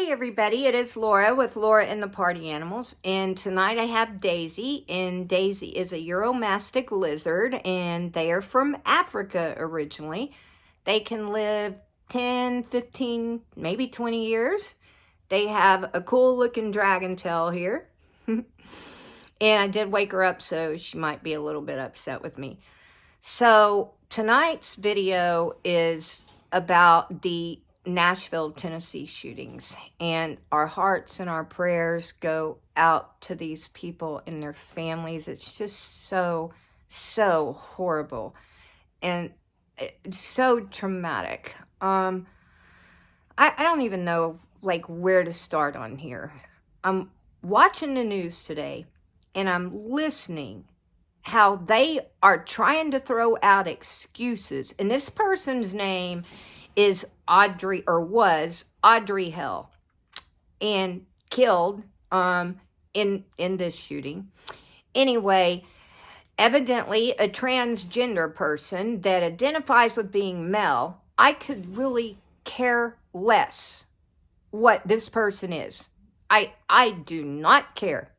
Hey everybody, it is Laura with Laura and the Party Animals, and tonight I have Daisy, and Daisy is a Euromastic lizard, and they are from Africa originally. They can live 10, 15, maybe 20 years. They have a cool looking dragon tail here. And I did wake her up, so she might be a little bit upset with me. So tonight's video is about the Nashville, Tennessee shootings, and our hearts and our prayers go out to these people and their families. It's just so horrible and so traumatic. I don't even know where to start on here. I'm watching the news today and I'm listening how they are trying to throw out excuses, and this person's name is Audrey, or was Audrey Hell, and killed in this shooting. Anyway, evidently a transgender person that identifies with being male. I could really care less what this person is. I do not care.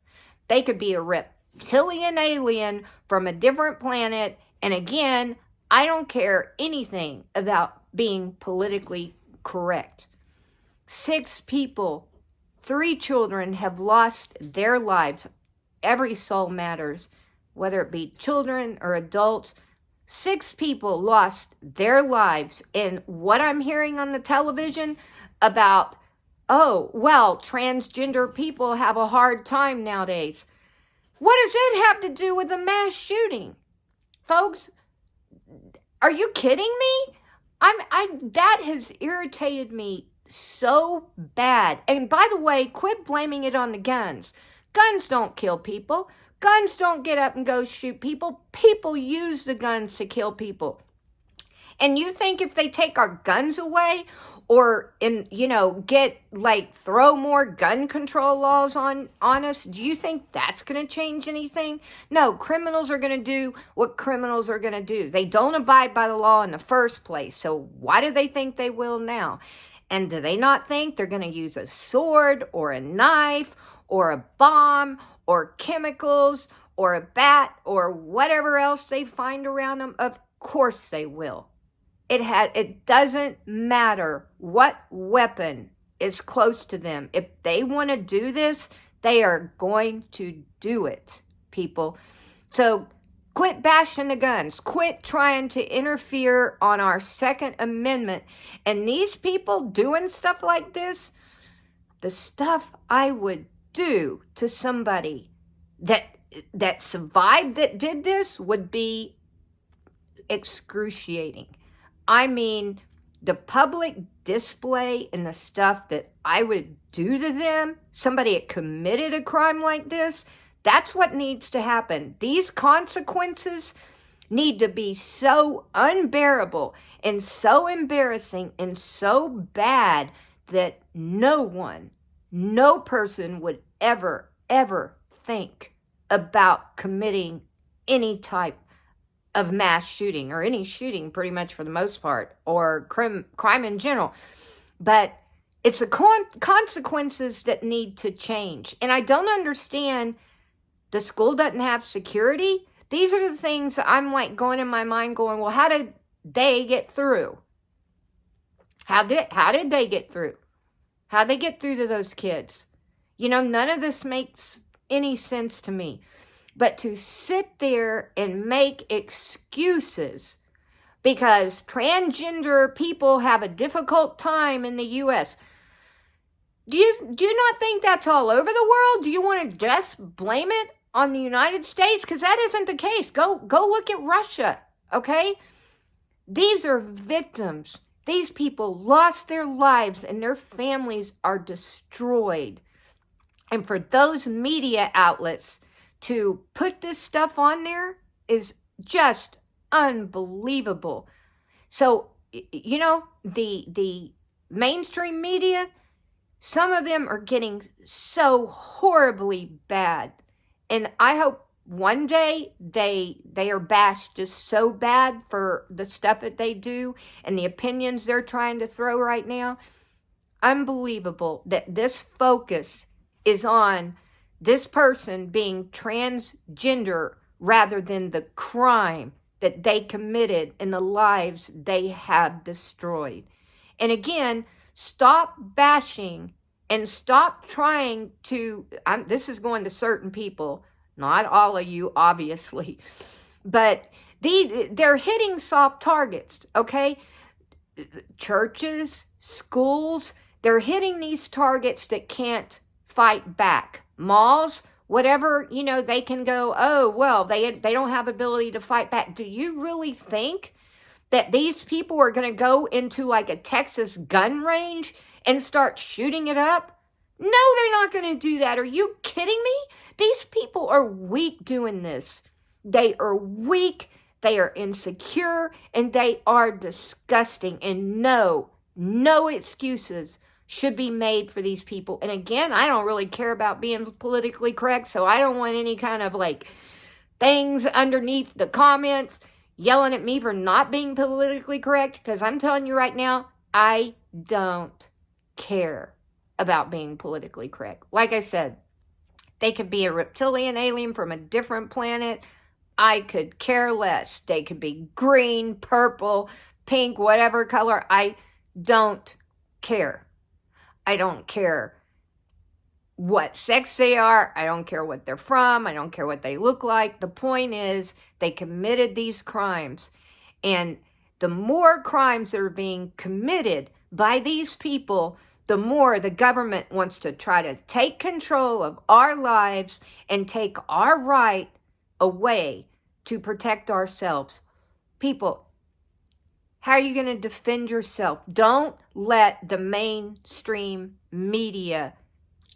They could be a reptilian alien from a different planet, and again, I don't care anything about being politically correct. 6 people, 3 children have lost their lives. Every soul matters, whether it be children or adults. 6 people lost their lives. And what I'm hearing on the television about, oh, well, transgender people have a hard time nowadays. What does it have to do with a mass shooting? Folks, are you kidding me? That has irritated me so bad. And by the way, quit blaming it on the guns. Guns don't kill people. Guns don't get up and go shoot people. People use the guns to kill people. And you think if they take our guns away, or throw more gun control laws on us, do you think that's going to change anything? No, criminals are going to do what criminals are going to do. They don't abide by the law in the first place, so why do they think they will now? And do they not think they're going to use a sword or a knife or a bomb or chemicals or a bat or whatever else they find around them? Of course they will. It doesn't matter what weapon is close to them. If they want to do this, they are going to do it, people. So quit bashing the guns. Quit trying to interfere on our Second Amendment. And these people doing stuff like this, the stuff I would do to somebody that survived that did this would be excruciating. I mean, the public display and the stuff that I would do to them, somebody that committed a crime like this, that's what needs to happen. These consequences need to be so unbearable and so embarrassing and so bad that no person would ever think about committing any type of mass shooting, or any shooting pretty much for the most part, or crime in general. But it's the consequences that need to change. And I don't understand, the school doesn't have security. These are the things that I'm going in my mind going, well, how did they get through? How did they get through? How'd they get through to those kids? None of this makes any sense to me. But to sit there and make excuses because transgender people have a difficult time in the U.S. Do you not think that's all over the world? Do you want to just blame it on the United States? Because that isn't the case. Go look at Russia, okay? These are victims. These people lost their lives and their families are destroyed. And for those media outlets to put this stuff on there is just unbelievable. So, the mainstream media, some of them are getting so horribly bad. And I hope one day they are bashed just so bad for the stuff that they do and the opinions they're trying to throw right now. unbelievable that this focus is on this person being transgender rather than the crime that they committed and the lives they have destroyed. And again, stop bashing and stop trying to, this is going to certain people, not all of you, obviously, but they're hitting soft targets, okay? Churches, schools, they're hitting these targets that can't fight back. Malls, whatever, you know, they can go, oh, well, they don't have ability to fight back. Do you really think that these people are going to go into like a Texas gun range and start shooting it up? No, they're not going to do that. Are you kidding me? These people are weak doing this. They are weak. They are insecure, and they are disgusting. And no excuses should be made for these people. And again, I don't really care about being politically correct, so I don't want any kind of like things underneath the comments yelling at me for not being politically correct, because I'm telling you right now, I don't care about being politically correct. Like I said, they could be a reptilian alien from a different planet. I could care less. They could be green, purple, pink, whatever color. I don't care. I don't care what sex they are. I don't care what they're from. I don't care what they look like. The point is, they committed these crimes. And the more crimes that are being committed by these people, the more the government wants to try to take control of our lives and take our right away to protect ourselves. People, how are you going to defend yourself? Don't let the mainstream media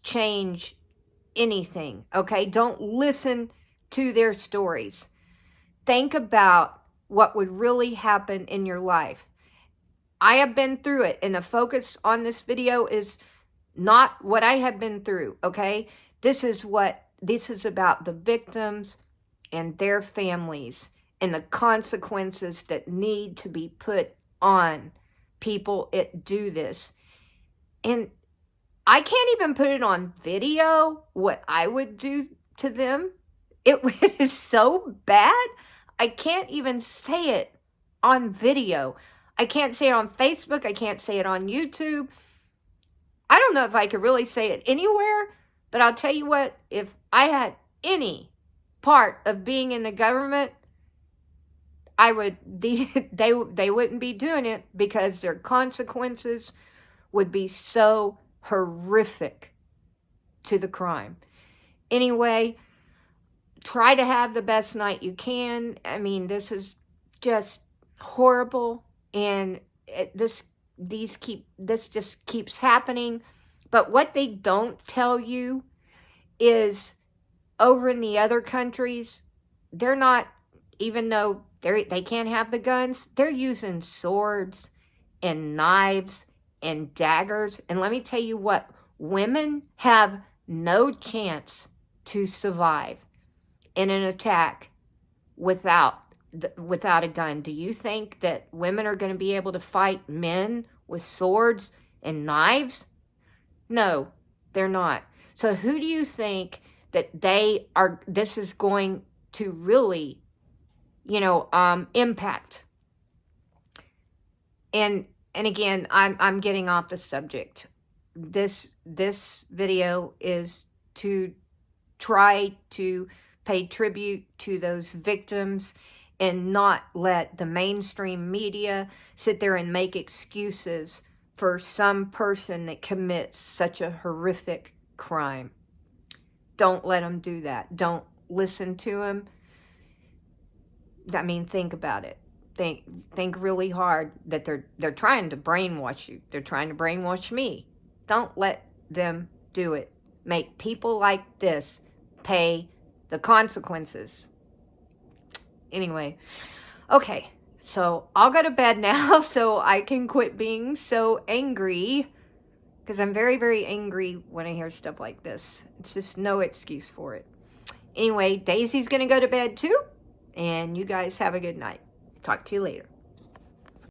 change anything, okay? Don't listen to their stories. Think about what would really happen in your life. I have been through it, and the focus on this video is not what I have been through, okay? This is about the victims and their families and the consequences that need to be put on people that do this. And I can't even put it on video, what I would do to them. It is so bad, I can't even say it on video. I can't say it on Facebook. I can't say it on YouTube. I don't know if I could really say it anywhere, but I'll tell you what, if I had any part of being in the government, they wouldn't be doing it, because their consequences would be so horrific to the crime. Anyway, try to have the best night you can. I mean, this is just horrible, and this just keeps happening. But what they don't tell you is, over in the other countries, they're not, even though they can't have the guns, they're using swords and knives and daggers. And let me tell you what, women have no chance to survive in an attack without a gun. Do you think that women are going to be able to fight men with swords and knives? No, they're not. So who do you think that this is going to really, impact? And again, I'm getting off the subject. This video is to try to pay tribute to those victims and not let the mainstream media sit there and make excuses for some person that commits such a horrific crime. Don't let them do that. Don't listen to them. I mean, think about it. Think really hard that they're trying to brainwash you. They're trying to brainwash me. Don't let them do it. Make people like this pay the consequences. Anyway, okay, so I'll go to bed now so I can quit being so angry, because I'm very, very angry when I hear stuff like this. It's just no excuse for it. Anyway, Daisy's going to go to bed too, and you guys have a good night. Talk to you later.